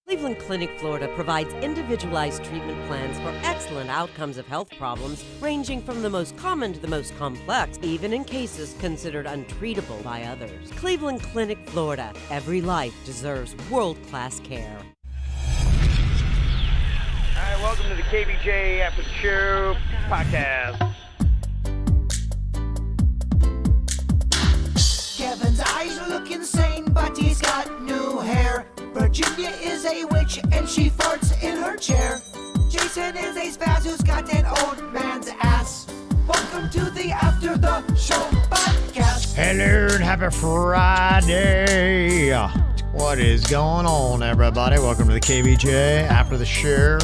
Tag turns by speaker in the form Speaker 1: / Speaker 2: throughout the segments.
Speaker 1: Cleveland Clinic, Florida provides individualized treatment plans for excellent outcomes of health problems ranging from the most common to the most complex, even in cases considered untreatable by others. Cleveland Clinic, Florida. Every life deserves world-class care.
Speaker 2: All right, welcome to the KVJ ATS Podcast.
Speaker 3: Kevin's eyes look insane, but he's got new hair. Virginia is a witch and she farts in her chair. Jason is a spaz who's got an old man's ass. Welcome to the After the Show Podcast.
Speaker 4: Hello and happy Friday. What is going on, everybody? Welcome to the KVJ After the Show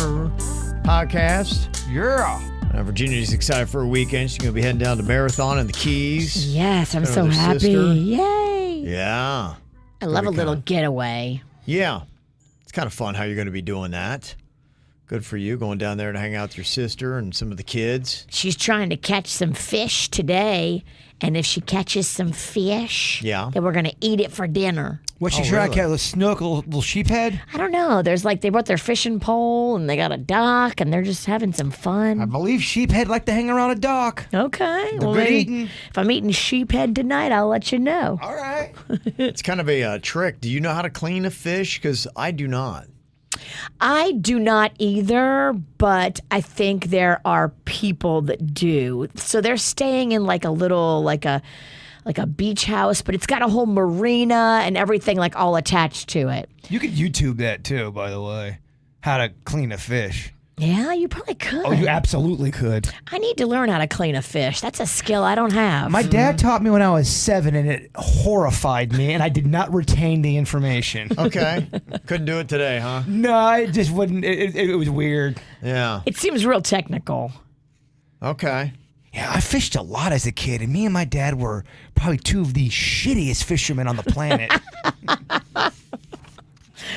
Speaker 4: Podcast.
Speaker 5: Yeah.
Speaker 4: Virginia's excited for a weekend. She's going to be heading down to Marathon in the Keys.
Speaker 6: Yes, I'm so happy.
Speaker 4: Sister.
Speaker 6: Yay.
Speaker 4: Yeah.
Speaker 6: I love a little getaway.
Speaker 4: Yeah. It's kind of fun how you're going to be doing that. Good for you, going down there to hang out with your sister and some of the kids.
Speaker 6: She's trying to catch some fish today, and if she catches some fish, then we're going to eat it for dinner.
Speaker 5: What's she trying to catch? A snook, a little sheephead?
Speaker 6: I don't know. There's they brought their fishing pole, and they got a dock, and they're just having some fun.
Speaker 5: I believe sheephead like to hang around a dock.
Speaker 6: Okay.
Speaker 5: They're good eating.
Speaker 6: If I'm eating sheephead tonight, I'll let you know.
Speaker 5: All right.
Speaker 4: It's kind of a trick. Do you know how to clean a fish? Because I do not.
Speaker 6: I do not either, but I think there are people that do. So they're staying in a little, like a beach house, but it's got a whole marina and everything all attached to it.
Speaker 5: You could YouTube that too, by the way. How to clean a fish.
Speaker 6: Yeah, you probably could.
Speaker 5: Oh, you absolutely could.
Speaker 6: I need to learn how to clean a fish. That's a skill I don't have.
Speaker 5: My dad taught me when I was 7, and it horrified me, and I did not retain the information.
Speaker 4: Okay. Couldn't do it today, huh?
Speaker 5: No, it just wouldn't. It was weird.
Speaker 4: Yeah.
Speaker 6: It seems real technical.
Speaker 4: Okay.
Speaker 5: Yeah, I fished a lot as a kid, and me and my dad were probably two of the shittiest fishermen on the planet.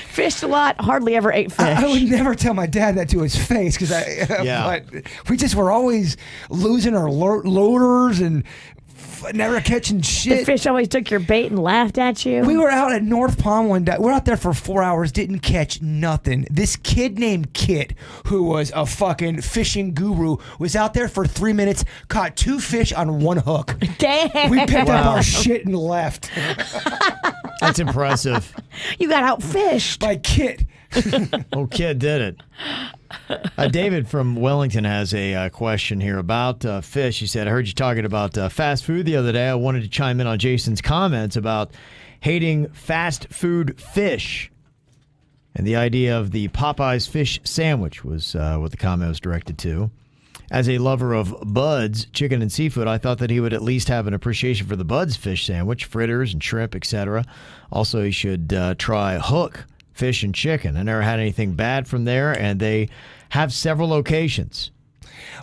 Speaker 6: Fished a lot, hardly ever ate fish.
Speaker 5: I would never tell my dad that to his face because but we just were always losing our loaders and never catching shit.
Speaker 6: The fish always took your bait and laughed at you.
Speaker 5: We were out at North Palm one day. We're out there for 4 hours, didn't catch nothing. This kid named Kit, who was a fucking fishing guru, was out there for 3 minutes, caught 2 fish on 1 hook.
Speaker 6: Damn.
Speaker 5: We picked up our shit and left.
Speaker 4: That's impressive.
Speaker 6: You got outfished.
Speaker 5: By Kit.
Speaker 4: Oh, kid did it. David from Wellington has a question here about fish. He said, I heard you talking about fast food the other day. I wanted to chime in on Jason's comments about hating fast food fish. And the idea of the Popeyes fish sandwich was what the comment was directed to. As a lover of Bud's chicken and seafood, I thought that he would at least have an appreciation for the Bud's fish sandwich, fritters and shrimp, etc. Also, he should try Hook fish and chicken. I never had anything bad from there, and they have several locations.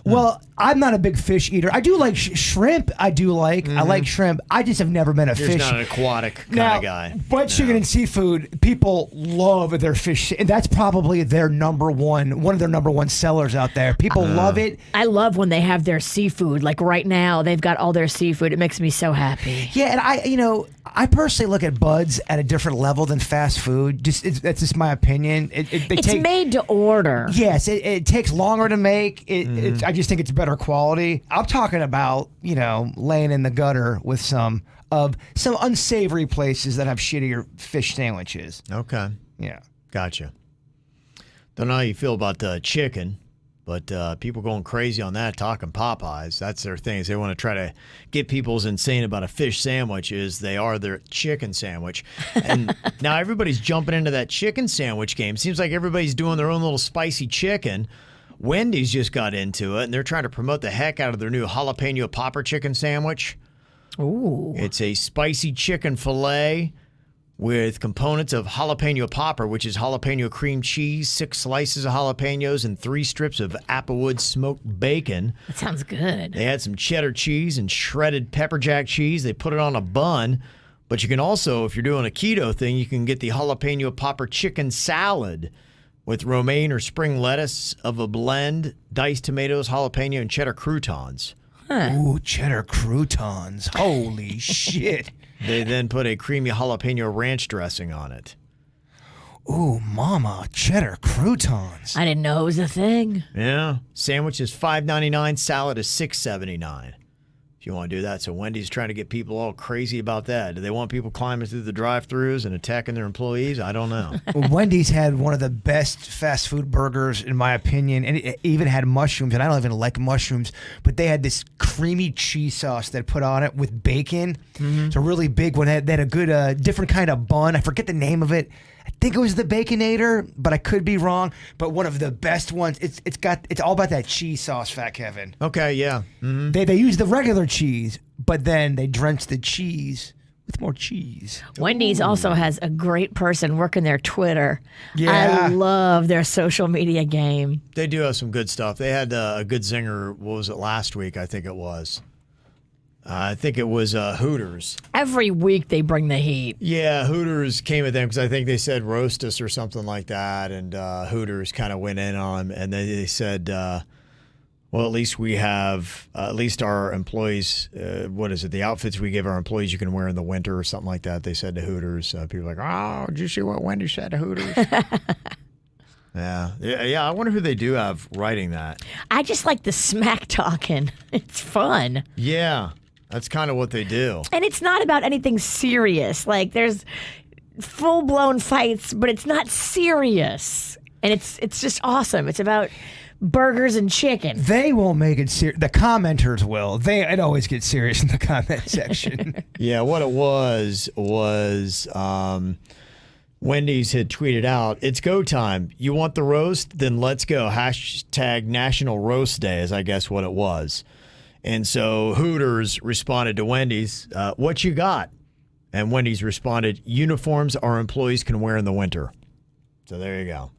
Speaker 5: Well, I'm not a big fish eater. I do like shrimp. I like shrimp. I just have never been a
Speaker 4: You're
Speaker 5: fish.
Speaker 4: not an aquatic kind of guy.
Speaker 5: But chicken and seafood, people love their fish. And that's probably their one of their number one sellers out there. People love it.
Speaker 6: I love when they have their seafood. Like right now, they've got all their seafood. It makes me so happy.
Speaker 5: Yeah, and I personally look at Bud's at a different level than fast food. That's just my opinion.
Speaker 6: It's made to order.
Speaker 5: Yes, it takes longer to make. I just think it's better quality. I'm talking about, laying in the gutter with some unsavory places that have shittier fish sandwiches.
Speaker 4: Okay.
Speaker 5: Yeah.
Speaker 4: Gotcha. Don't know how you feel about chicken, but people going crazy on that, talking Popeyes. That's their thing. They want to try to get people as insane about a fish sandwich as they are their chicken sandwich. And now everybody's jumping into that chicken sandwich game. Seems like everybody's doing their own little spicy chicken. Wendy's just got into it, and they're trying to promote the heck out of their new jalapeno popper chicken sandwich.
Speaker 6: Ooh.
Speaker 4: It's a spicy chicken filet with components of jalapeno popper, which is jalapeno cream cheese, 6 slices of jalapenos, and 3 strips of applewood smoked bacon.
Speaker 6: That sounds good.
Speaker 4: They had some cheddar cheese and shredded pepper jack cheese. They put it on a bun. But you can also, if you're doing a keto thing, you can get the jalapeno popper chicken salad with romaine or spring lettuce of a blend, diced tomatoes, jalapeno, and cheddar croutons.
Speaker 6: Huh.
Speaker 5: Ooh, cheddar croutons. Holy shit.
Speaker 4: They then put a creamy jalapeno ranch dressing on it.
Speaker 5: Ooh, mama, cheddar croutons.
Speaker 6: I didn't know it was a thing.
Speaker 4: Yeah. Sandwich is $5.99. Salad is $6.79. If you want to do that. So Wendy's trying to get people all crazy about that. Do they want people climbing through the drive-thrus and attacking their employees? I don't know.
Speaker 5: Wendy's had one of the best fast food burgers, in my opinion, and it even had mushrooms, and I don't even like mushrooms, but they had this creamy cheese sauce that put on it with bacon. It's a really big one. They had a good, different kind of bun. I forget the name of it. I think it was the Baconator, but I could be wrong. But one of the best ones. It's all about that cheese sauce, Fat Kevin.
Speaker 4: Okay, yeah. Mm-hmm.
Speaker 5: They use the regular cheese, but then they drench the cheese with more cheese.
Speaker 6: Wendy's also has a great person working their Twitter.
Speaker 5: Yeah.
Speaker 6: I love their social media game.
Speaker 4: They do have some good stuff. They had a good zinger, what was it, last week, I think it was. I think it was Hooters.
Speaker 6: Every week they bring the heat.
Speaker 4: Yeah, Hooters came at them because I think they said roast us or something like that, and Hooters kind of went in on them, and then they said, well, at least we have, at least our employees, what is it, the outfits we give our employees you can wear in the winter or something like that, they said to Hooters. People were like, oh, did you see what Wendy said to Hooters? Yeah. I wonder who they do have writing that.
Speaker 6: I just like the smack talking. It's fun.
Speaker 4: Yeah. That's kind of what they do.
Speaker 6: And it's not about anything serious. Like there's full-blown fights, but it's not serious. And it's just awesome. It's about burgers and chicken.
Speaker 5: They won't make it serious. The commenters will. It always gets serious in the comment section.
Speaker 4: Yeah, what it was Wendy's had tweeted out, it's go time. You want the roast? Then let's go. Hashtag National Roast Day is, I guess, what it was. And so Hooters responded to Wendy's, what you got? And Wendy's responded, uniforms our employees can wear in the winter. So there you go.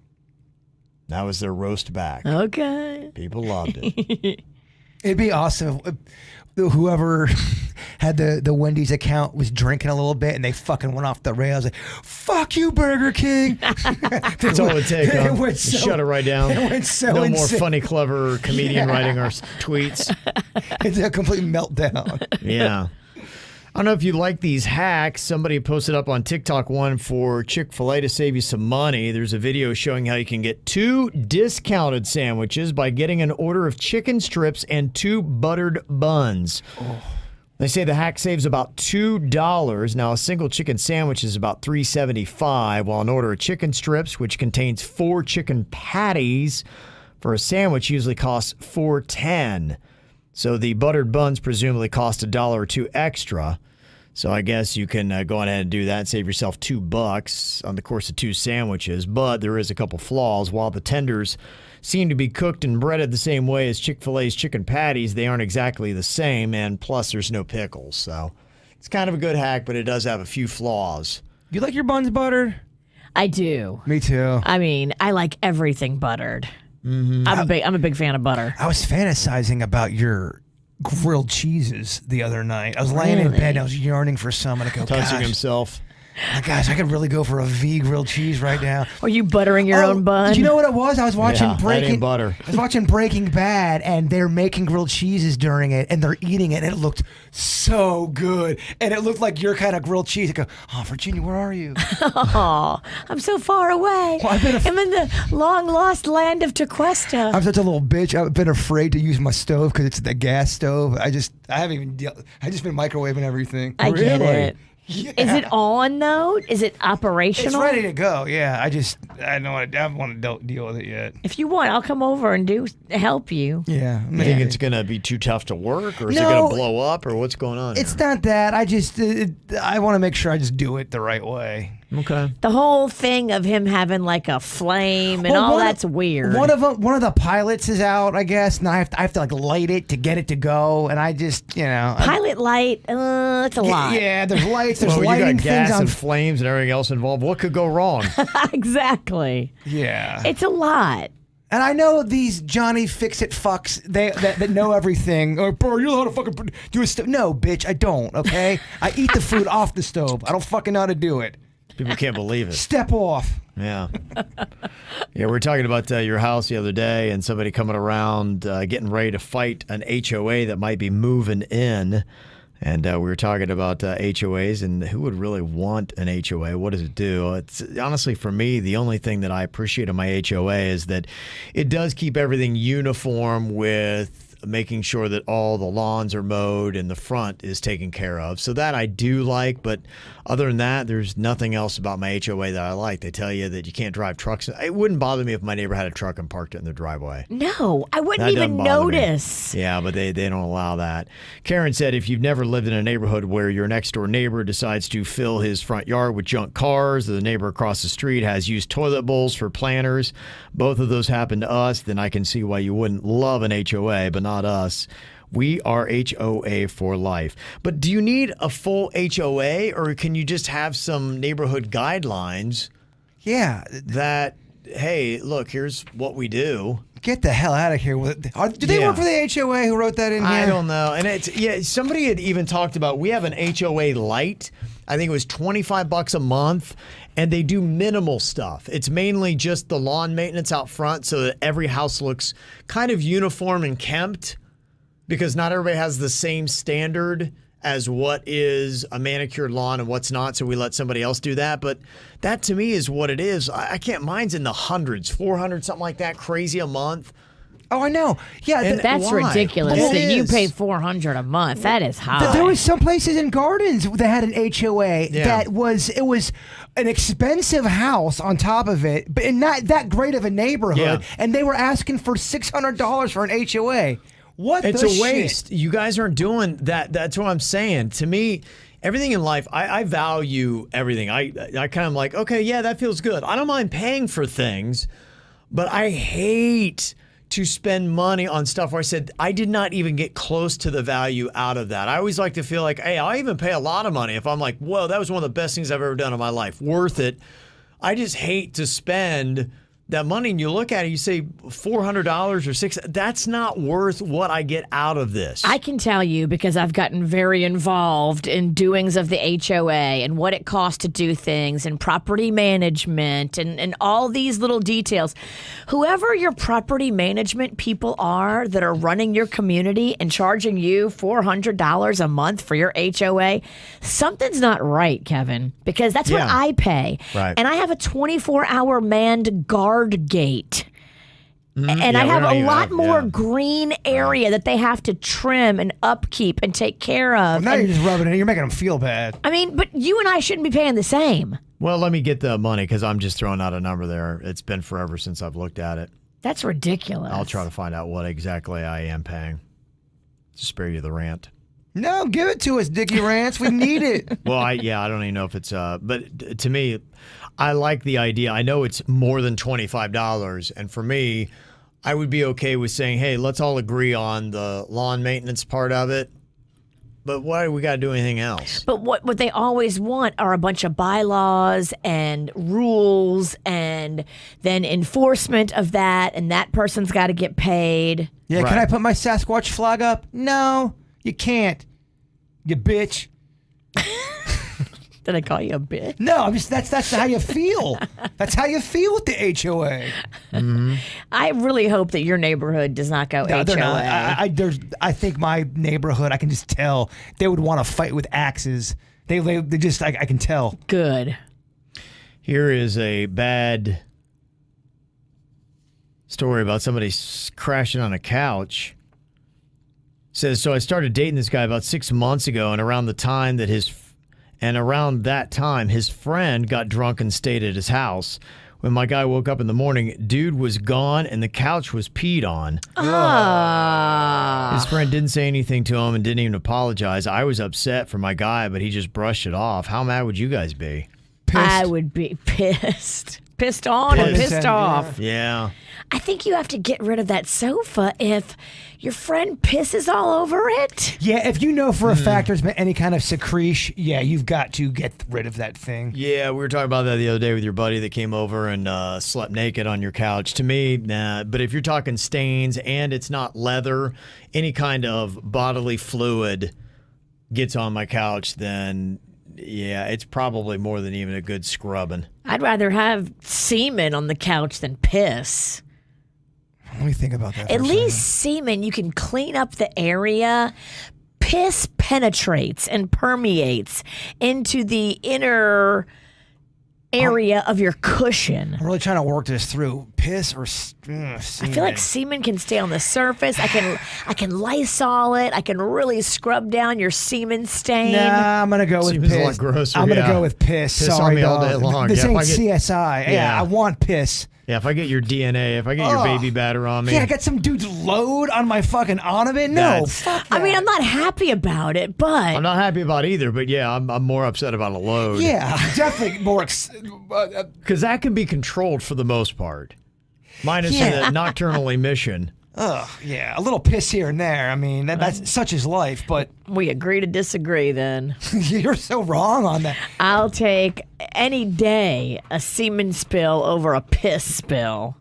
Speaker 4: That was their roast back.
Speaker 6: Okay.
Speaker 4: People loved it.
Speaker 5: It'd be awesome if whoever had the Wendy's account was drinking a little bit and they fucking went off the rails. Like, fuck you, Burger King.
Speaker 4: That's all it takes. Huh? Shut it right down.
Speaker 5: It went so
Speaker 4: no
Speaker 5: insane.
Speaker 4: more funny, clever comedian writing our tweets.
Speaker 5: It's a complete meltdown.
Speaker 4: Yeah. I don't know if you like these hacks. Somebody posted up on TikTok one for Chick-fil-A to save you some money. There's a video showing how you can get 2 discounted sandwiches by getting an order of chicken strips and 2 buttered buns. Oh. They say the hack saves about $2. Now, a single chicken sandwich is about $3.75, while an order of chicken strips, which contains 4 chicken patties for a sandwich, usually costs $4.10. So the buttered buns presumably cost $1 or $2 extra. So I guess you can go ahead and do that and save yourself $2 on the course of 2 sandwiches. But there is a couple flaws. While the tenders seem to be cooked and breaded the same way as Chick-fil-A's chicken patties, they aren't exactly the same. And plus, there's no pickles. So it's kind of a good hack, but it does have a few flaws.
Speaker 5: You like your buns buttered?
Speaker 6: I do.
Speaker 5: Me too.
Speaker 6: I mean, I like everything buttered. Mm-hmm. I'm a big fan of butter.
Speaker 5: I was fantasizing about your grilled cheeses the other night. I was laying in bed and I was yearning for some, and I go,
Speaker 4: touching himself.
Speaker 5: Gosh, I could really go for a V grilled cheese right now.
Speaker 6: Are you buttering your own bun?
Speaker 5: You know what it was? I was watching
Speaker 4: that ain't butter.
Speaker 5: I was watching Breaking Bad, and they're making grilled cheeses during it, and they're eating it, and it looked so good. And it looked like your kind of grilled cheese. I go, oh, Virginia, where are you?
Speaker 6: Oh, I'm so far away. Well, I'm in the long lost land of Tequesta.
Speaker 5: I'm such a little bitch. I've been afraid to use my stove because it's the gas stove. I just been microwaving everything.
Speaker 6: I get it. Yeah. Is it on though? Is it operational?
Speaker 5: It's ready to go. Yeah, I don't want to deal with it yet.
Speaker 6: If you want, I'll come over and help you.
Speaker 5: Yeah.
Speaker 4: You think it's gonna be too tough to work, or is it gonna blow up, or what's going on?
Speaker 5: It's not that. I want to make sure I just do it the right way.
Speaker 4: Okay.
Speaker 6: The whole thing of him having like a flame and all that's weird.
Speaker 5: One of the pilots is out, I guess, and I have to like light it to get it to go, and I just
Speaker 6: pilot light. It's a lot.
Speaker 5: Yeah, there's lights. There's
Speaker 4: you
Speaker 5: lighting
Speaker 4: got gas
Speaker 5: things
Speaker 4: and flames and everything else involved. What could go wrong?
Speaker 6: Exactly.
Speaker 5: Yeah.
Speaker 6: It's a lot.
Speaker 5: And I know these Johnny Fix-It fucks that know everything. Or, bro, you know how to fucking do a stove. No, bitch, I don't, okay? I eat the food off the stove. I don't fucking know how to do it.
Speaker 4: People can't believe it.
Speaker 5: Step off.
Speaker 4: Yeah. We were talking about your house the other day and somebody coming around getting ready to fight an HOA that might be moving in. And we were talking about HOAs and who would really want an HOA. What does it do? It's honestly, for me, the only thing that I appreciate of my HOA is that it does keep everything uniform with making sure that all the lawns are mowed and the front is taken care of. So that I do like, but other than that, there's nothing else about my HOA that I like. They tell you that you can't drive trucks. It wouldn't bother me if my neighbor had a truck and parked it in their driveway.
Speaker 6: No, I wouldn't
Speaker 4: That
Speaker 6: even
Speaker 4: doesn't bother me.
Speaker 6: notice.
Speaker 4: Yeah, but they don't allow that. Karen said if you've never lived in a neighborhood where your next door neighbor decides to fill his front yard with junk cars, the neighbor across the street has used toilet bowls for planters, both of those happen to us, then I can see why you wouldn't love an HOA, but not us. We are HOA for life. But do you need a full HOA, or can you just have some neighborhood guidelines
Speaker 5: Yeah.
Speaker 4: that, hey, look, here's what we do?
Speaker 5: Get the hell out of here. Do they
Speaker 4: Yeah.
Speaker 5: work for the HOA who wrote that in here?
Speaker 4: I don't know. And somebody had even talked about, we have an HOA Lite. I think it was $25 a month, and they do minimal stuff. It's mainly just the lawn maintenance out front so that every house looks kind of uniform and kempt, because not everybody has the same standard as what is a manicured lawn and what's not, so we let somebody else do that. But that to me is what it is. I can't, mine's in the hundreds, 400, something like that, crazy a month.
Speaker 5: Oh, I know. Yeah,
Speaker 4: And
Speaker 6: That's
Speaker 4: why?
Speaker 6: ridiculous
Speaker 4: It
Speaker 6: that you
Speaker 4: is.
Speaker 6: pay $400 a month. That is high.
Speaker 5: There was some places in Gardens that had an HOA
Speaker 4: Yeah.
Speaker 5: that was an expensive house on top of it, but not that great of a neighborhood,
Speaker 4: Yeah.
Speaker 5: and they were asking for $600 for an HOA. What
Speaker 4: It's
Speaker 5: the
Speaker 4: a
Speaker 5: shit?
Speaker 4: waste. You guys aren't doing that. That's what I'm saying. To me, everything in life, I value everything. I kind of like, okay, yeah, that feels good. I don't mind paying for things, but I hate to spend money on stuff where I said I did not even get close to the value out of that. I always like to feel like, hey, I'll even pay a lot of money if I'm like, whoa, that was one of the best things I've ever done in my life. Worth it. I just hate to spend that money, and you look at it, you say $400 or $600. That's not worth what I get out of this.
Speaker 6: I can tell you because I've gotten very involved in doings of the HOA and what it costs to do things and property management and all these little details. Whoever your property management people are that are running your community and charging you $400 a month for your HOA, something's not right, Kevin, because that's what
Speaker 4: Yeah.
Speaker 6: I pay.
Speaker 4: Right.
Speaker 6: And I have a 24-hour manned guard gate. And
Speaker 4: Yeah,
Speaker 6: I
Speaker 4: we
Speaker 6: have
Speaker 4: don't
Speaker 6: a
Speaker 4: even
Speaker 6: lot
Speaker 4: have-
Speaker 6: more
Speaker 4: yeah.
Speaker 6: green area that they have to trim and upkeep and take care of.
Speaker 5: Now
Speaker 6: And-
Speaker 5: you're just rubbing it. You're making them feel bad.
Speaker 6: I mean, but you and I shouldn't be paying the same.
Speaker 4: Well, let me get the money because I'm just throwing out a number there. It's been forever since I've looked at it.
Speaker 6: That's ridiculous.
Speaker 4: I'll try to find out what exactly I am paying to spare you the rant.
Speaker 5: No, give it to us, Dickie Rance. We need it.
Speaker 4: Well, I don't even know if it's but to me, I like the idea. I know it's more than $25, and for me, I would be okay with saying, hey, let's all agree on the lawn maintenance part of it. But why do we got to do anything else?
Speaker 6: But what they always want are a bunch of bylaws and rules and then enforcement of that, and that person's got to get paid.
Speaker 5: Yeah, can
Speaker 4: Right.
Speaker 5: I put my Sasquatch flag up? No, you can't. You bitch.
Speaker 6: Did I call you a bitch?
Speaker 5: No, I'm just that's how you feel. That's how you feel with the HOA.
Speaker 6: I really hope that your neighborhood does not go
Speaker 5: No,
Speaker 6: HOA.
Speaker 5: they're not. I think my neighborhood, I can just tell they would want to fight with axes. They just I can tell.
Speaker 6: Good.
Speaker 4: Here is a bad story about somebody crashing on a couch. Says, so I started dating this guy about 6 months ago, and around that time, his friend got drunk and stayed at his house. When my guy woke up in the morning, dude was gone and the couch was peed on. His friend didn't say anything to him and didn't even apologize. I was upset for my guy, but he just brushed it off. How mad would you guys be?
Speaker 6: I would be pissed. Pissed on and
Speaker 5: Pissed.
Speaker 6: pissed off.
Speaker 4: Yeah.
Speaker 6: I think you have to get rid of that sofa if your friend pisses all over it.
Speaker 5: Yeah, if you know for a fact there's been any kind of secretion, yeah, you've got to get rid of that thing.
Speaker 4: Yeah, we were talking about that the other day with your buddy that came over and slept naked on your couch. To me, nah. But if you're talking stains and it's not leather, any kind of bodily fluid gets on my couch, then yeah, it's probably more than even a good scrubbing.
Speaker 6: I'd rather have semen on the couch than piss.
Speaker 5: Let me think about that.
Speaker 6: At least semen, you can clean up the area. piss penetrates and permeates into the inner area of your cushion.
Speaker 5: I'm really trying to work this through. Piss or semen?
Speaker 6: I feel like semen can stay on the surface. I can Lysol it. I can really scrub down your semen stain.
Speaker 5: Nah, I'm gonna go with
Speaker 4: Seems a lot
Speaker 5: piss.
Speaker 4: grosser,
Speaker 5: I'm gonna
Speaker 4: yeah.
Speaker 5: go with piss.
Speaker 4: Piss on
Speaker 5: Sorry,
Speaker 4: me all
Speaker 5: dog.
Speaker 4: day long.
Speaker 5: This
Speaker 4: Yeah, if
Speaker 5: ain't
Speaker 4: I get-
Speaker 5: CSI. Yeah, I want piss.
Speaker 4: Yeah, if I get your DNA, if I get your baby batter on me.
Speaker 5: Yeah, I got some dude's load on my fucking ornament. No,
Speaker 4: That's-
Speaker 5: fuck
Speaker 6: I mean,
Speaker 5: that.
Speaker 6: I'm not happy about it, but
Speaker 4: I'm not happy about either, but yeah, I'm more upset about a load.
Speaker 5: Yeah, definitely more.
Speaker 4: Because that can be controlled for the most part. Minus
Speaker 5: Yeah.
Speaker 4: the nocturnal emission.
Speaker 5: Yeah, a little piss here and there. I mean, that's such is life. But
Speaker 6: we agree to disagree then.
Speaker 5: you're so wrong on that.
Speaker 6: I'll take any day a semen spill over a piss spill.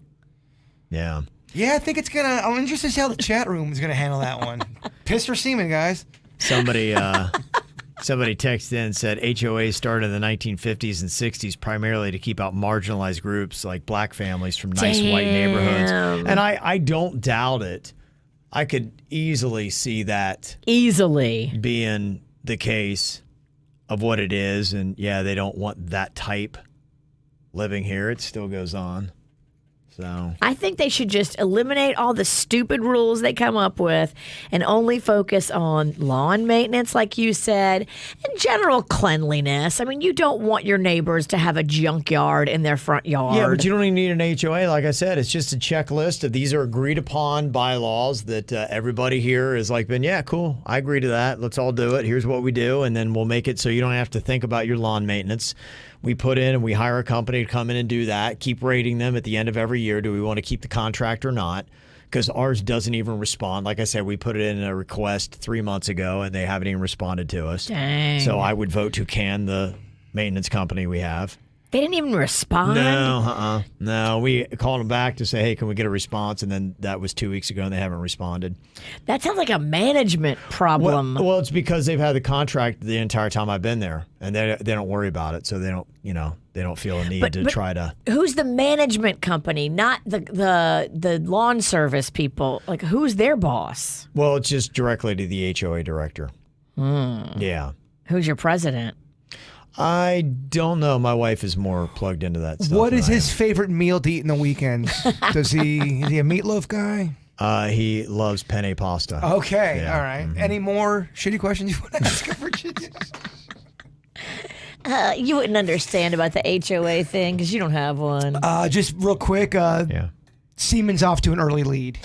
Speaker 4: Yeah.
Speaker 5: Yeah, I think it's gonna. I'm interested to see how the chat room is gonna handle that one. Piss or semen, guys?
Speaker 4: Somebody texted in and said HOA started in the 1950s and 60s primarily to keep out marginalized groups like black families from nice white neighborhoods. And I don't doubt it. I could easily see that
Speaker 6: Easily.
Speaker 4: being the case of what it is. And yeah, they don't want that type living here. It still goes on. So
Speaker 6: I think they should just eliminate all the stupid rules they come up with and only focus on lawn maintenance, like you said, and general cleanliness. I mean, you don't want your neighbors to have a junkyard in their front yard.
Speaker 4: yeah, but you don't even need an HOA. Like I said, it's just a checklist of these are agreed upon bylaws that everybody here is like, been, yeah, cool. I agree to that. Let's all do it. Here's what we do. And then we'll make it so you don't have to think about your lawn maintenance. We put in and we hire a company to come in and do that. Keep rating them at the end of every year. Do we want to keep the contract or not? Because ours doesn't even respond. Like I said, we put it in a request 3 months ago and they haven't even responded to us.
Speaker 6: Dang.
Speaker 4: So I would vote to can the maintenance company we have.
Speaker 6: They didn't even respond.
Speaker 4: No, we called them back to say, hey, can we get a response? And then that was 2 weeks ago and they haven't responded.
Speaker 6: That sounds like a management problem.
Speaker 4: Well, it's because they've had the contract the entire time I've been there and they don't worry about it. So they don't, they don't feel a need to try to.
Speaker 6: Who's the management company, not the lawn service people? Like, who's their boss?
Speaker 4: Well, it's just directly to the HOA director. Yeah.
Speaker 6: Who's your president?
Speaker 4: I don't know. My wife is more plugged into that stuff.
Speaker 5: What is
Speaker 4: than I
Speaker 5: his favorite meal to eat in the weekends? Is he a meatloaf guy?
Speaker 4: am. He loves penne pasta.
Speaker 5: Okay,
Speaker 4: Yeah.
Speaker 5: all right. Any more shitty questions you want to ask him, Virginia?
Speaker 6: You wouldn't understand about the HOA thing because you don't have one.
Speaker 5: Just real quick,
Speaker 4: Yeah.
Speaker 5: Siemens off to an early lead.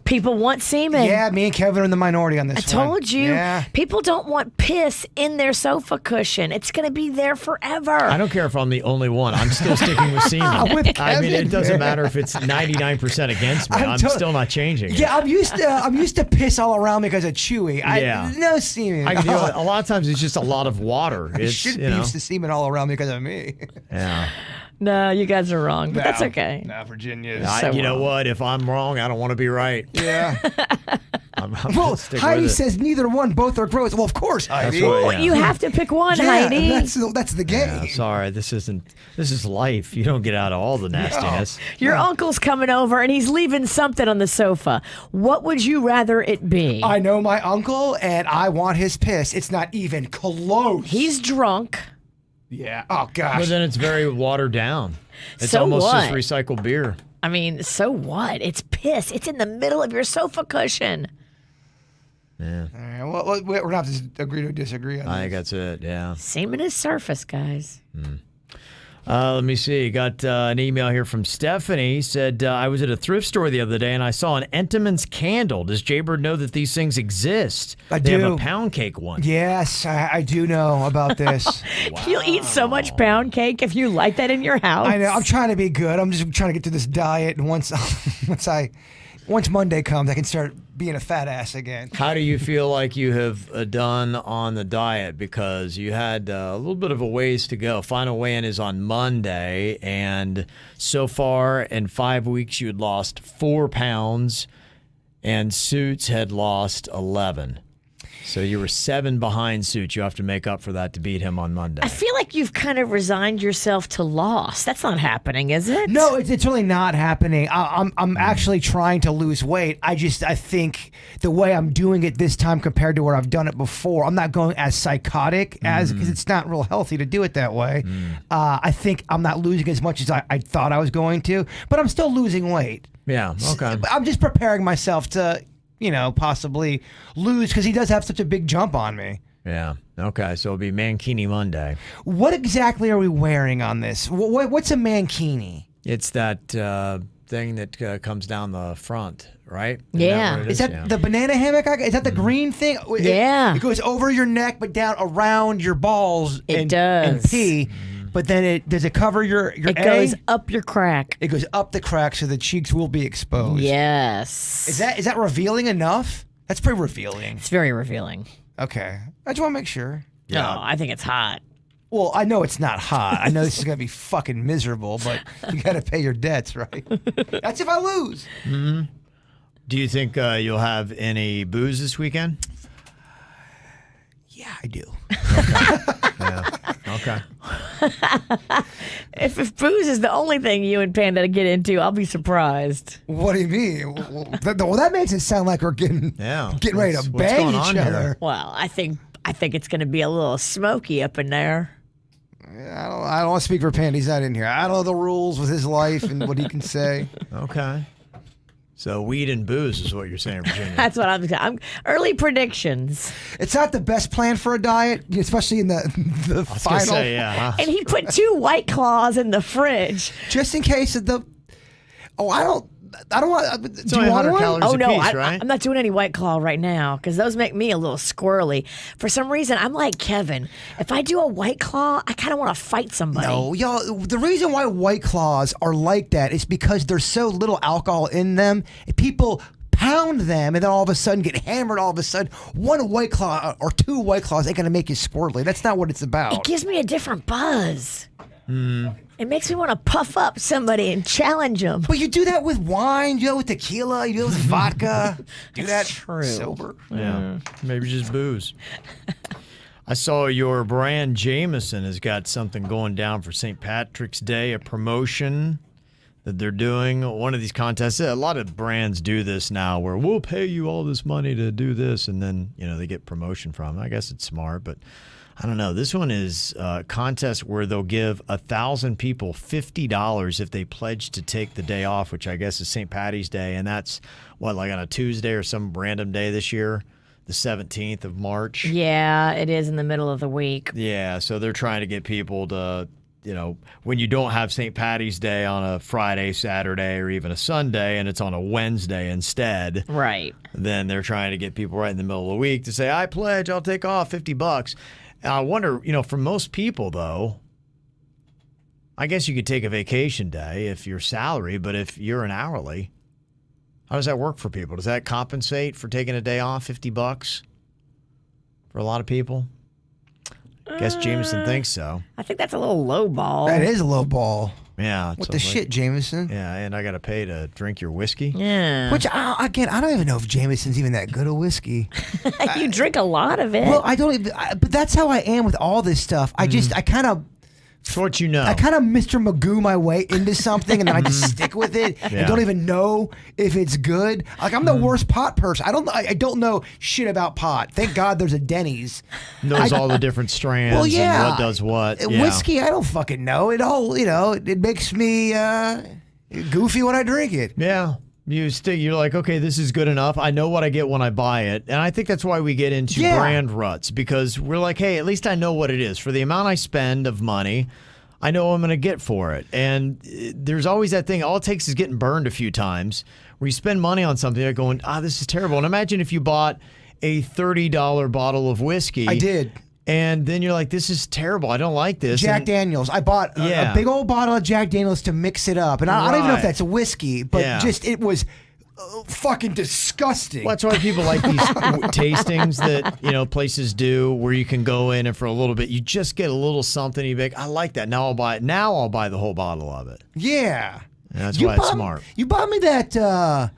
Speaker 6: People want semen.
Speaker 5: Yeah, me and Kevin are in the minority on this
Speaker 6: I
Speaker 5: one.
Speaker 6: told you.
Speaker 5: Yeah.
Speaker 6: People don't want piss in their sofa cushion. It's going to be there forever.
Speaker 4: I don't care if I'm the only one. I'm still sticking with semen.
Speaker 5: I'm with
Speaker 4: I mean,
Speaker 5: Kevin,
Speaker 4: it doesn't
Speaker 5: man.
Speaker 4: matter if it's 99% against me. I'm still not changing.
Speaker 5: Yeah, I'm used to piss all around because of Chewy.
Speaker 4: Yeah.
Speaker 5: No semen.
Speaker 4: I can deal with it. A lot of times it's just a lot of water.
Speaker 5: I
Speaker 4: It's,
Speaker 5: should be
Speaker 4: you know,
Speaker 5: used to semen all around because of me.
Speaker 4: yeah.
Speaker 6: No, you guys are wrong, but that's
Speaker 5: No.
Speaker 6: okay.
Speaker 5: No, Virginia.
Speaker 4: You know what? If I'm wrong, I don't want to be right.
Speaker 5: Yeah.
Speaker 4: I'm
Speaker 5: Well,
Speaker 4: gonna stick
Speaker 5: Heidi
Speaker 4: with it.
Speaker 5: says neither one, both are gross. Well, of course, Heidi.
Speaker 4: what-
Speaker 6: Well,
Speaker 4: yeah.
Speaker 6: you have to pick one,
Speaker 5: Yeah,
Speaker 6: Heidi.
Speaker 5: that's the game.
Speaker 4: Yeah, sorry, this is life. You don't get out of all the nastiness.
Speaker 6: Your uncle's coming over and he's leaving something on the sofa. What would you rather it be?
Speaker 5: I know my uncle, and I want his piss. It's not even close.
Speaker 6: He's drunk.
Speaker 5: Yeah. Oh gosh.
Speaker 4: But then it's very watered down. It's
Speaker 6: So
Speaker 4: almost
Speaker 6: what?
Speaker 4: just recycled beer.
Speaker 6: I mean, so what? It's piss. It's in the middle of your sofa cushion.
Speaker 4: Yeah,
Speaker 5: All right, well, we're gonna have to agree to disagree on
Speaker 4: I think
Speaker 5: this.
Speaker 4: that's it. Yeah.
Speaker 6: Semen is surface, guys.
Speaker 4: Let me see. Got an email here from Stephanie. Said, I was at a thrift store the other day and I saw an Entenmann's candle. Does Jaybird know that these things exist?
Speaker 5: I
Speaker 4: They have
Speaker 5: do.
Speaker 4: a pound cake one.
Speaker 5: Yes, I do know about this.
Speaker 6: You'll eat so much pound cake if you like that in your house.
Speaker 5: I know. I'm trying to be good. I'm just trying to get through this diet, and once Monday comes, I can start being a fat ass again.
Speaker 4: How do you feel like you have done on the diet? Because you had a little bit of a ways to go. Final weigh-in is on Monday, and so far in 5 weeks you had lost 4 pounds, and Suits had lost 11. So you were 7 behind Suits. You have to make up for that to beat him on Monday.
Speaker 6: I feel like you've kind of resigned yourself to loss. That's not happening, is it?
Speaker 5: No, it's really not happening. I'm actually trying to lose weight. I think the way I'm doing it this time compared to where I've done it before, I'm not going as psychotic as because it's not real healthy to do it that way. I think I'm not losing as much as I thought I was going to, but I'm still losing weight.
Speaker 4: Yeah, okay.
Speaker 5: I'm just preparing myself to, possibly lose because he does have such a big jump on me.
Speaker 4: Yeah, okay. So it'll be Mankini Monday.
Speaker 5: What exactly are we wearing on this? What's a mankini?
Speaker 4: It's that thing that comes down the front, right?
Speaker 6: Yeah.
Speaker 5: Is that the banana hammock? Is that the green thing?
Speaker 6: Yeah.
Speaker 5: It goes over your neck but down around your balls
Speaker 6: It
Speaker 5: and
Speaker 6: does.
Speaker 5: pee. But then does it cover your
Speaker 6: It
Speaker 5: A?
Speaker 6: goes up your crack.
Speaker 5: It goes up the crack so the cheeks will be exposed.
Speaker 6: Yes.
Speaker 5: Is that revealing enough? That's pretty revealing.
Speaker 6: It's very revealing.
Speaker 5: Okay. I just want to make sure.
Speaker 6: No, I think it's hot.
Speaker 5: Well, I know it's not hot. I know this is going to be fucking miserable, but you got to pay your debts, right? That's if I lose.
Speaker 4: Do you think you'll have any booze this weekend?
Speaker 5: Yeah, I do.
Speaker 4: Yeah. Okay.
Speaker 6: If booze is the only thing you and Panda get into, I'll be surprised.
Speaker 5: What do you mean? Well, that makes it sound like we're getting ready to bang each other.
Speaker 6: Well, I think it's going to be a little smoky up in there.
Speaker 5: I don't want to speak for Panda. He's not in here. I don't know the rules with his life and what he can say.
Speaker 4: Okay. So weed and booze is what you're saying, Virginia.
Speaker 6: That's what I'm early predictions.
Speaker 5: It's not the best plan for a diet, especially in the final.
Speaker 4: Say, yeah.
Speaker 6: And he put 2 White Claws in the fridge.
Speaker 5: Just in case of the. Oh, I don't want.
Speaker 4: It's
Speaker 5: Do you
Speaker 4: only
Speaker 5: want
Speaker 4: 100
Speaker 5: one?
Speaker 4: calories
Speaker 6: Oh
Speaker 4: a
Speaker 6: no,
Speaker 4: piece, right?
Speaker 6: I'm not doing any White Claw right now because those make me a little squirrely. For some reason, I'm like Kevin. If I do a White Claw, I kind of want to fight somebody.
Speaker 5: No, y'all. The reason why White Claws are like that is because there's so little alcohol in them. People pound them and then all of a sudden get hammered. All of a sudden, 1 White Claw or 2 White Claws ain't gonna make you squirrely. That's not what it's about.
Speaker 6: It gives me a different buzz. It makes me want to puff up somebody and challenge them.
Speaker 5: But you do that with wine, you do it with tequila, you do it with vodka. Do that
Speaker 6: true.
Speaker 5: sober.
Speaker 4: Yeah. Maybe just booze. I saw your brand Jameson has got something going down for St. Patrick's Day, a promotion that they're doing. One of these contests. A lot of brands do this now where we'll pay you all this money to do this and then, they get promotion from it. I guess it's smart, but I don't know. This one is a contest where they'll give 1,000 people $50 if they pledge to take the day off, which I guess is St. Patty's Day. And that's, like on a Tuesday or some random day this year, the 17th of March.
Speaker 6: Yeah, it is in the middle of the week.
Speaker 4: Yeah, so they're trying to get people to, when you don't have St. Patty's Day on a Friday, Saturday, or even a Sunday, and it's on a Wednesday instead.
Speaker 6: Right.
Speaker 4: Then they're trying to get people right in the middle of the week to say, I pledge, I'll take off $50. I wonder, for most people, though, I guess you could take a vacation day if you're salary, but if you're an hourly, how does that work for people? Does that compensate for taking a day off, $50 for a lot of people? I guess Jameson thinks so.
Speaker 6: I think that's a little low ball.
Speaker 5: That is a low ball.
Speaker 4: Yeah.
Speaker 5: What the shit, Jameson?
Speaker 4: Yeah, and I got to pay to drink your whiskey.
Speaker 6: Yeah.
Speaker 5: Which, again, I don't even know if Jameson's even that good a whiskey.
Speaker 6: You drink a lot of it.
Speaker 5: Well, I don't even, but that's how I am with all this stuff. I kind of
Speaker 4: It's what you know.
Speaker 5: I kind of Mr. Magoo my way into something, and then I just stick with it and don't even know if it's good. Like, I'm the worst pot person. I don't know shit about pot. Thank God there's a Denny's.
Speaker 4: Knows all the different strands and what does what. Yeah.
Speaker 5: Whiskey, I don't fucking know. It all, it makes me goofy when I drink it.
Speaker 4: Yeah. You're like, okay, this is good enough. I know what I get when I buy it. And I think that's why we get into brand ruts, because we're like, hey, at least I know what it is. For the amount I spend of money, I know what I'm going to get for it. And there's always that thing, all it takes is getting burned a few times, where you spend money on something, you're going, this is terrible. And imagine if you bought a $30 bottle of whiskey.
Speaker 5: I did.
Speaker 4: And then you're like, this is terrible. I don't like this.
Speaker 5: Jack Daniels. I bought a big old bottle of Jack Daniels to mix it up. And I don't even know if that's a whiskey, but it was fucking disgusting.
Speaker 4: Well, that's why people like these tastings that, places do, where you can go in and for a little bit, you just get a little something. You be like, I like that. Now I'll buy it. Now I'll buy the whole bottle of it.
Speaker 5: Yeah.
Speaker 4: And that's why it's smart.
Speaker 5: You bought me that,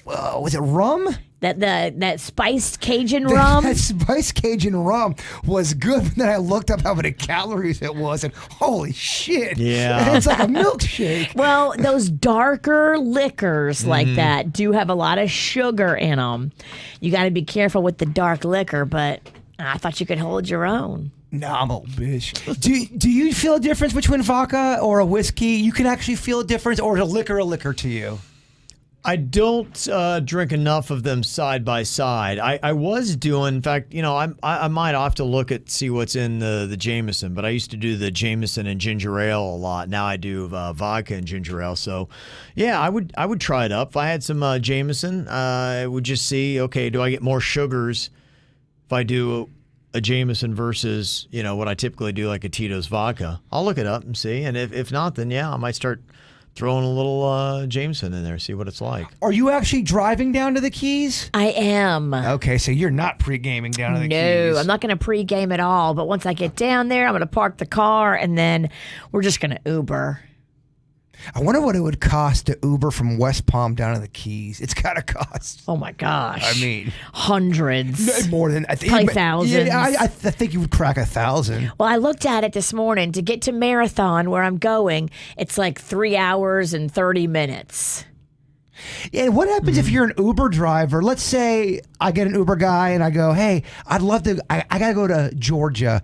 Speaker 5: was it rum?
Speaker 6: That spiced Cajun rum.
Speaker 5: That spiced Cajun rum was good, but then I looked up how many calories it was, and holy shit.
Speaker 4: Yeah.
Speaker 5: It's like a milkshake.
Speaker 6: Well, those darker liquors like that do have a lot of sugar in them. You got to be careful with the dark liquor, but I thought you could hold your own.
Speaker 5: Nah, I'm a bitch. Do you feel a difference between vodka or a whiskey? You can actually feel a difference, or is a liquor to you?
Speaker 4: I don't drink enough of them side by side. I was doing, in fact, I might have to see what's in the Jameson, but I used to do the Jameson and ginger ale a lot. Now I do vodka and ginger ale. So, yeah, I would try it up. If I had some Jameson, I would just see, okay, do I get more sugars if I do a Jameson versus, what I typically do, like a Tito's vodka? I'll look it up and see. And if not, then yeah, I might start throwing a little Jameson in there, see what it's like.
Speaker 5: Are you actually driving down to the Keys?
Speaker 6: I am.
Speaker 5: Okay, so you're not pre-gaming down to the Keys.
Speaker 6: No, I'm not going to pre-game at all. But once I get down there, I'm going to park the car, and then we're just going to Uber.
Speaker 5: I wonder what it would cost to Uber from West Palm down to the Keys. It's got to cost.
Speaker 6: Oh, my gosh.
Speaker 5: I mean,
Speaker 6: hundreds.
Speaker 5: More than, I think.
Speaker 6: Probably thousands.
Speaker 5: Yeah, I think you would crack 1,000.
Speaker 6: Well, I looked at it this morning. To get to Marathon, where I'm going, it's like 3 hours and 30 minutes.
Speaker 5: Yeah, what happens if you're an Uber driver? Let's say I get an Uber guy and I go, hey, I'd love to, I got to go to Georgia.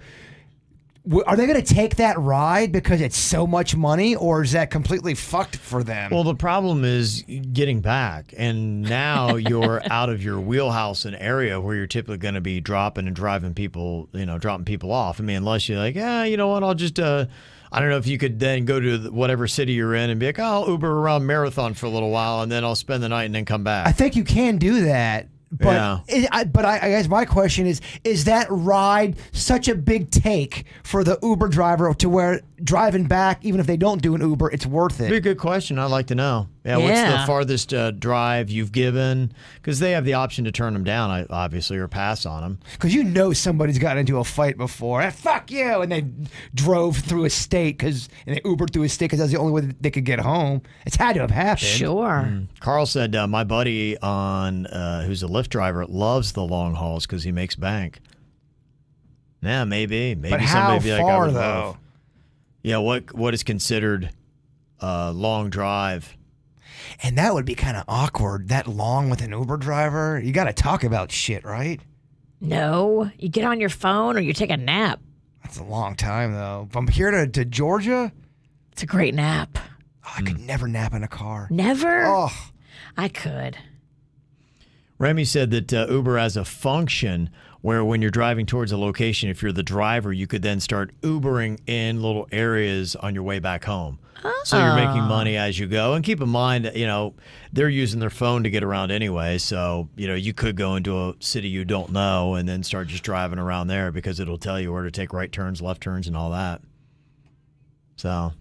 Speaker 5: Are they going to take that ride because it's so much money, or is that completely fucked for them?
Speaker 4: Well, the problem is getting back, and now you're out of your wheelhouse and area where you're typically going to be dropping and driving people, dropping people off. I mean, unless you're like, you know what, I'll just, I don't know if you could then go to whatever city you're in and be like, I'll Uber around Marathon for a little while, and then I'll spend the night and then come back.
Speaker 5: I think you can do that. But
Speaker 4: yeah.
Speaker 5: I guess my question is that ride such a big take for the Uber driver to where driving back, even if they don't do an Uber, it's worth it?
Speaker 4: Be a good question. I'd like to know. Yeah, what's the farthest drive you've given? Because they have the option to turn them down, obviously, or pass on them.
Speaker 5: Because somebody's gotten into a fight before. Fuck you! And they drove through a state and they Ubered through a state because that's the only way that they could get home. It's had to have happened.
Speaker 6: Sure.
Speaker 4: Carl said, my buddy who's a Lyft driver loves the long hauls because he makes bank. Yeah, maybe.
Speaker 5: But how
Speaker 4: somebody
Speaker 5: far,
Speaker 4: like,
Speaker 5: though?
Speaker 4: Yeah, what is considered a long drive?
Speaker 5: And that would be kind of awkward, that long with an Uber driver. You got to talk about shit, right?
Speaker 6: No. You get on your phone or you take a nap.
Speaker 5: That's a long time, though. From here to Georgia?
Speaker 6: It's a great nap.
Speaker 5: Oh, I could never nap in a car.
Speaker 6: Never?
Speaker 5: Oh.
Speaker 6: I could.
Speaker 4: Remy said that Uber has a function where when you're driving towards a location, if you're the driver, you could then start Ubering in little areas on your way back home. So you're making money as you go. And keep in mind, they're using their phone to get around anyway. So, you could go into a city you don't know and then start just driving around there because it'll tell you where to take right turns, left turns, and all that. So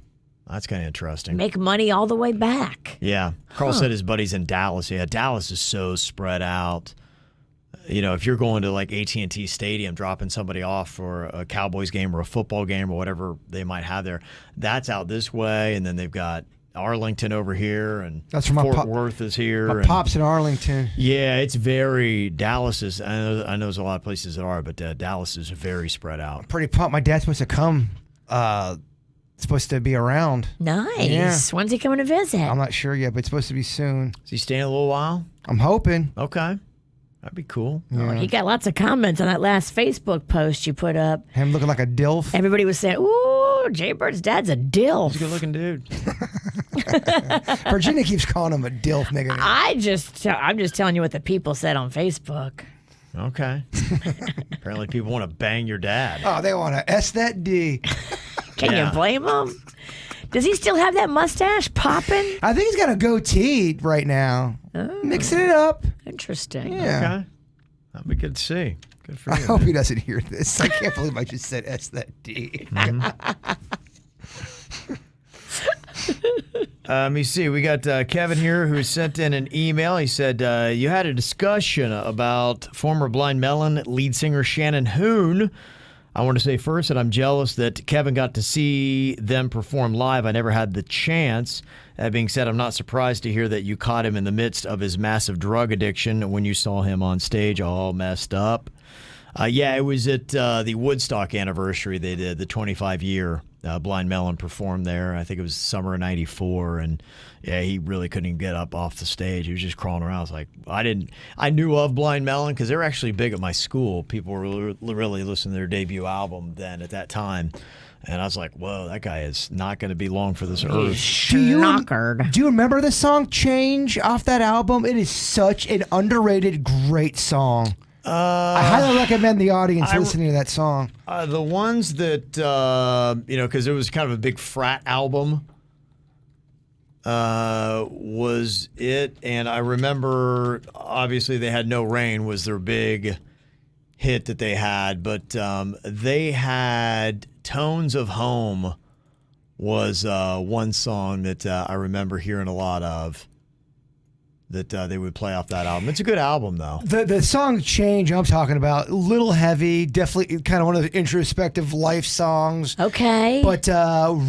Speaker 4: that's kind of interesting.
Speaker 6: Make money all the way back.
Speaker 4: Yeah. Carl said his buddy's in Dallas. Yeah, Dallas is so spread out. If you're going to like AT&T Stadium, dropping somebody off for a Cowboys game or a football game or whatever they might have there, that's out this way. And then they've got Arlington over here, and
Speaker 5: that's from
Speaker 4: Fort Worth is here.
Speaker 5: My pop's in Arlington.
Speaker 4: Yeah, it's Dallas is, I know there's a lot of places that are, but Dallas is very spread out.
Speaker 5: I'm pretty pumped. My dad's supposed to come, supposed to be around.
Speaker 6: Nice.
Speaker 5: Yeah.
Speaker 6: When's he coming to visit?
Speaker 5: I'm not sure yet, but it's supposed to be soon.
Speaker 4: Is he staying a little while?
Speaker 5: I'm hoping.
Speaker 4: Okay. That'd be cool.
Speaker 6: Oh, he got lots of comments on that last Facebook post you put up.
Speaker 5: Him looking like a DILF.
Speaker 6: Everybody was saying, ooh, Jay Bird's dad's a DILF.
Speaker 4: He's a good-looking dude.
Speaker 5: Virginia keeps calling him a DILF, nigga.
Speaker 6: I'm just telling you what the people said on Facebook.
Speaker 4: Okay. Apparently people want to bang your dad.
Speaker 5: Oh, they want to S that D.
Speaker 6: Can you blame him? Does he still have that mustache popping?
Speaker 5: I think he's got a goatee right now.
Speaker 6: Oh.
Speaker 5: Mixing it up.
Speaker 6: Interesting.
Speaker 5: Yeah.
Speaker 4: Okay. That'd be good to see. Good for you.
Speaker 5: I hope he doesn't hear this. I can't believe I just said S that D.
Speaker 4: Let me see. We got Kevin here who sent in an email. He said, you had a discussion about former Blind Melon lead singer Shannon Hoon. I want to say first that I'm jealous that Kevin got to see them perform live. I never had the chance. That being said, I'm not surprised to hear that you caught him in the midst of his massive drug addiction when you saw him on stage all messed up. Yeah, it was at the Woodstock anniversary they did, the 25-year. Blind Melon performed there. I think it was summer of '94, and yeah, he really couldn't even get up off the stage. He was just crawling around. I was like, I knew of Blind Melon because they were actually big at my school. People were really listening to their debut album then at that time. And I was like, whoa, that guy is not going to be long for this earth.
Speaker 5: Do you
Speaker 6: Knockered.
Speaker 5: remember the song Change off that album? It is such an underrated, great song. I highly recommend the audience listening to that song.
Speaker 4: The ones that, because it was kind of a big frat album, was it. And I remember, obviously, they had No Rain was their big hit that they had. But they had Tones of Home was one song that I remember hearing a lot of. That they would play off that album. It's a good album, though.
Speaker 5: The song Change I'm talking about, a little heavy, definitely kind of one of the introspective life songs.
Speaker 6: Okay.
Speaker 5: But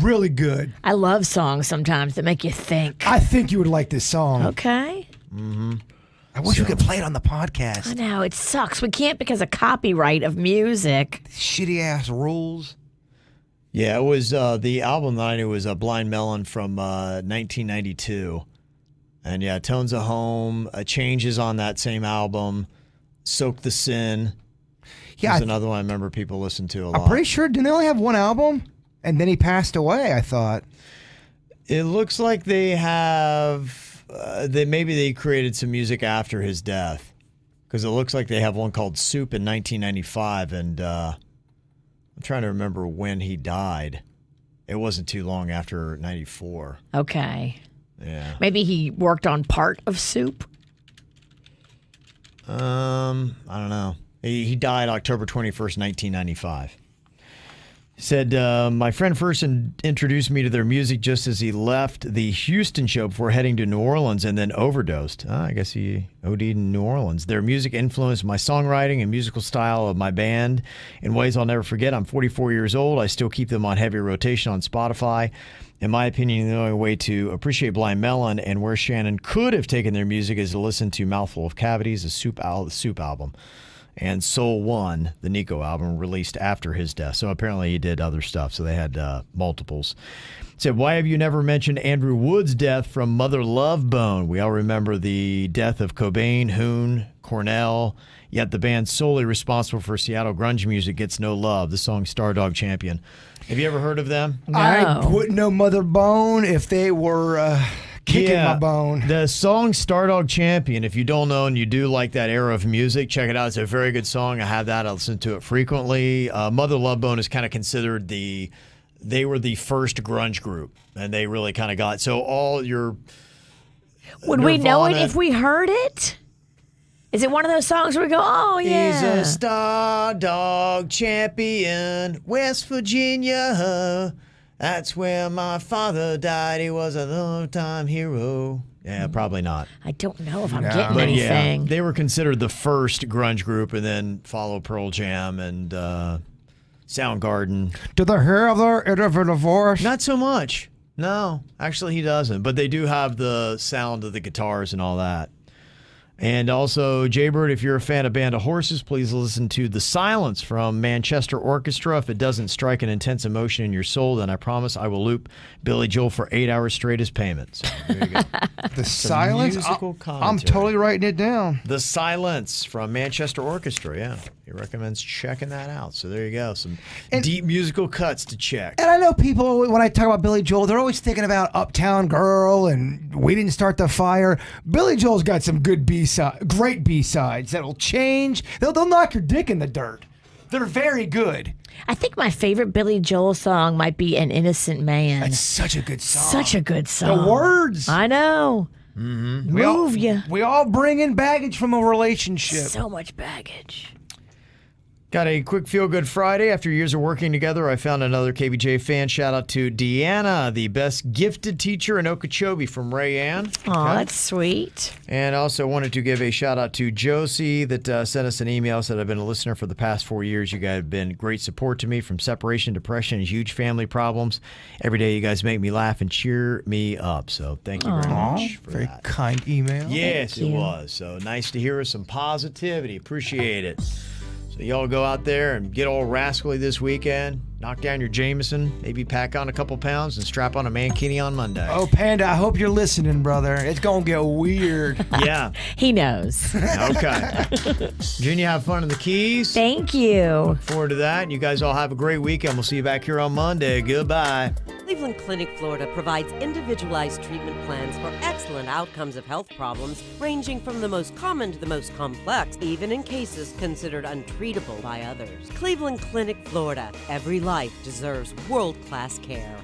Speaker 5: really good.
Speaker 6: I love songs sometimes that make you think.
Speaker 5: I think you would like this song.
Speaker 6: Okay.
Speaker 5: I wish we could play it on the podcast.
Speaker 6: I know, it sucks. We can't because of copyright of music.
Speaker 5: Shitty ass rules.
Speaker 4: Yeah, it was the album that I knew was Blind Melon from 1992. And yeah, Tones of Home, Changes on that same album, Soak the Sin.
Speaker 5: Yeah,
Speaker 4: was another one I remember people listened to a lot.
Speaker 5: I'm pretty sure, didn't they only have one album? And then he passed away, I thought.
Speaker 4: It looks like they have, maybe they created some music after his death. Because it looks like they have one called Soup in 1995. And I'm trying to remember when he died. It wasn't too long after 94.
Speaker 6: Okay.
Speaker 4: Yeah.
Speaker 6: Maybe he worked on part of Soup.
Speaker 4: I don't know. He died October 21st, 1995. He said, my friend first introduced me to their music just as he left the Houston show before heading to New Orleans and then overdosed. I guess he OD'd in New Orleans. Their music influenced my songwriting and musical style of my band in ways I'll never forget. I'm 44 years old. I still keep them on heavy rotation on Spotify. In my opinion, the only way to appreciate Blind Melon and where Shannon could have taken their music is to listen to Mouthful of Cavities, the Soup album, and Soul One, the Nico album, released after his death. So apparently he did other stuff, so they had multiples. Said, why have you never mentioned Andrew Wood's death from Mother Love Bone? We all remember the death of Cobain, Hoon, Cornell, yet the band solely responsible for Seattle grunge music gets no love. The song Stardog Champion. Have you ever heard of them?
Speaker 6: No.
Speaker 5: I wouldn't know Mother Bone if they were kicking my bone.
Speaker 4: The song Stardog Champion, if you don't know and you do like that era of music, check it out. It's a very good song. I have that. I listen to it frequently. Mother Love Bone is kind of considered they were the first grunge group, and they really kind of got, so all your
Speaker 6: Would we know it if we heard it? Is it one of those songs where we go, oh, yeah.
Speaker 4: He's a star dog champion, West Virginia. That's where my father died. He was a long-time hero. Yeah, probably not.
Speaker 6: I don't know if I'm getting
Speaker 4: But
Speaker 6: anything.
Speaker 4: yeah, they were considered the first grunge group, and then followed Pearl Jam and Soundgarden.
Speaker 5: Do they have their divorce?
Speaker 4: Not so much. No, actually he doesn't. But they do have the sound of the guitars and all that. And also, Jaybird, if you're a fan of Band of Horses, please listen to The Silence from Manchester Orchestra. If it doesn't strike an intense emotion in your soul, then I promise I will loop Billy Joel for 8 hours straight as payment. So there you go.
Speaker 5: The Silence?
Speaker 4: musical
Speaker 5: I'm
Speaker 4: commentary.
Speaker 5: totally writing it down.
Speaker 4: The Silence from Manchester Orchestra, yeah. He recommends checking that out. So there you go. Some deep musical cuts to check.
Speaker 5: And I know people, when I talk about Billy Joel, they're always thinking about Uptown Girl and We Didn't Start the Fire. Billy Joel's got some good great B-sides that'll change. They'll knock your dick in the dirt. They're very good.
Speaker 6: I think my favorite Billy Joel song might be An Innocent Man.
Speaker 5: That's such a good song.
Speaker 6: Such a good song.
Speaker 5: The words.
Speaker 6: I know.
Speaker 4: Mm-hmm.
Speaker 6: Move you.
Speaker 5: We all bring in baggage from a relationship.
Speaker 6: So much baggage.
Speaker 4: Got a quick feel-good Friday. After years of working together, I found another KVJ fan. Shout out to Deanna, the best gifted teacher in Okeechobee from Rayanne.
Speaker 6: Oh, that's sweet.
Speaker 4: And I also wanted to give a shout out to Josie that sent us an email, said I've been a listener for the past 4 years. You guys have been great support to me from separation, depression, and huge family problems. Every day you guys make me laugh and cheer me up. So thank you very much for
Speaker 5: Very
Speaker 4: that.
Speaker 5: kind email.
Speaker 4: Yes, it was. So nice to hear some positivity. Appreciate it. So y'all go out there and get all rascally this weekend. Knock down your Jameson, maybe pack on a couple pounds and strap on a mankini on Monday.
Speaker 5: Oh, Panda, I hope you're listening, brother. It's going to get weird.
Speaker 4: Yeah.
Speaker 6: He knows.
Speaker 4: Okay. Virginia, have fun in the Keys.
Speaker 6: Thank you.
Speaker 4: Look forward to that. You guys all have a great weekend. We'll see you back here on Monday. Goodbye.
Speaker 1: Cleveland Clinic, Florida provides individualized treatment plans for excellent outcomes of health problems ranging from the most common to the most complex, even in cases considered untreatable by others. Cleveland Clinic, Florida. Every life deserves world-class care.